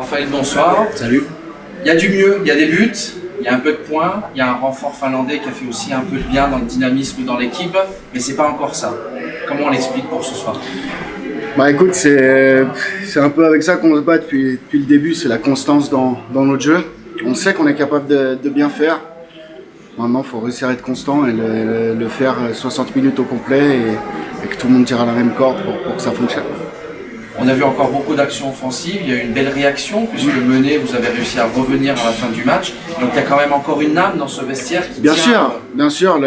Raphaël, bonsoir. Salut. Il y a du mieux, il y a des buts, il y a un peu de points, il y a un renfort finlandais qui a fait aussi un peu de bien dans le dynamisme dans l'équipe, mais c'est pas encore ça. Comment on l'explique pour ce soir? Bah écoute, c'est un peu avec ça qu'on se bat depuis le début, c'est la constance dans notre jeu. On sait qu'on est capable de bien faire. Maintenant, il faut réussir à être constant et le faire 60 minutes au complet et que tout le monde tire à la même corde pour que ça fonctionne. On a vu encore beaucoup d'actions offensives, il y a eu une belle réaction puisque mené, vous avez réussi à revenir à la fin du match. Donc il y a quand même encore une âme dans ce vestiaire qui Bien tient... sûr,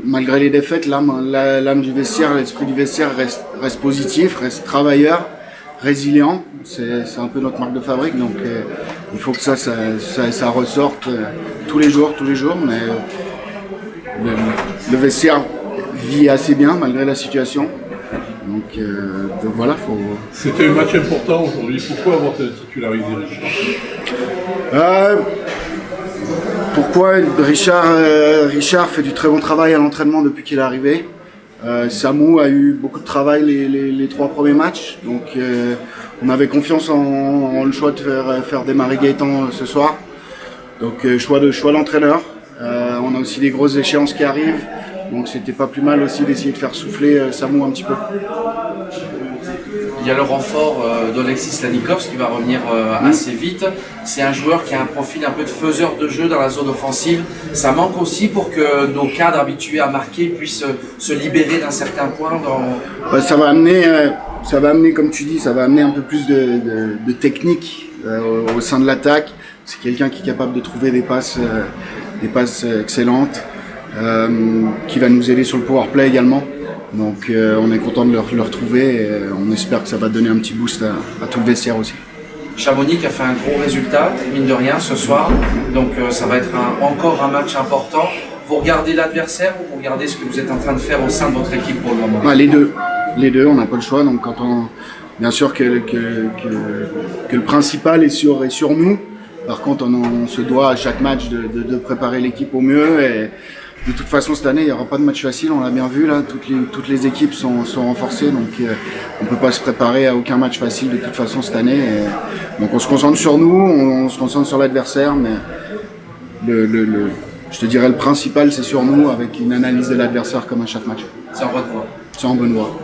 malgré les défaites, l'âme du vestiaire, l'esprit du vestiaire reste positif, reste travailleur, résilient. C'est un peu notre marque de fabrique, donc il faut que ça ressorte tous les jours. Mais le vestiaire vit assez bien malgré la situation. Donc voilà, faut... C'était un match important aujourd'hui. Pourquoi avoir titularisé Richard? Pourquoi Richard fait du très bon travail à l'entraînement depuis qu'il est arrivé. Samou a eu beaucoup de travail les 3 premiers matchs. Donc on avait confiance en le choix de faire démarrer Gaëtan ce soir. Donc choix d'entraîneur. On a aussi des grosses échéances qui arrivent. Donc c'était pas plus mal aussi d'essayer de faire souffler Samou un petit peu. Il y a le renfort d'Olexis Lanikov qui va revenir assez vite. C'est un joueur qui a un profil un peu de faiseur de jeu dans la zone offensive. Ça manque aussi pour que nos cadres habitués à marquer puissent se libérer d'un certain point. Ça va amener, comme tu dis, ça va amener un peu plus de technique au sein de l'attaque. C'est quelqu'un qui est capable de trouver des passes excellentes, qui va nous aider sur le power play également. Donc on est content de le retrouver et on espère que ça va donner un petit boost à tout le vestiaire aussi. Chamonix a fait un gros résultat, mine de rien, ce soir. Donc ça va être encore un match important. Vous regardez l'adversaire ou vous regardez ce que vous êtes en train de faire au sein de votre équipe pour le moment? Les deux, on n'a pas le choix. Donc bien sûr que le principal est sur nous. Par contre, on se doit à chaque match de préparer l'équipe au mieux. Et de toute façon, cette année, il n'y aura pas de match facile, on l'a bien vu, là, toutes les équipes sont renforcées, donc on ne peut pas se préparer à aucun match facile de toute façon cette année. Donc on se concentre sur nous, on se concentre sur l'adversaire, mais je te dirais le principal c'est sur nous, avec une analyse de l'adversaire comme à chaque match. C'est en bonne voie. C'est en bonne voie.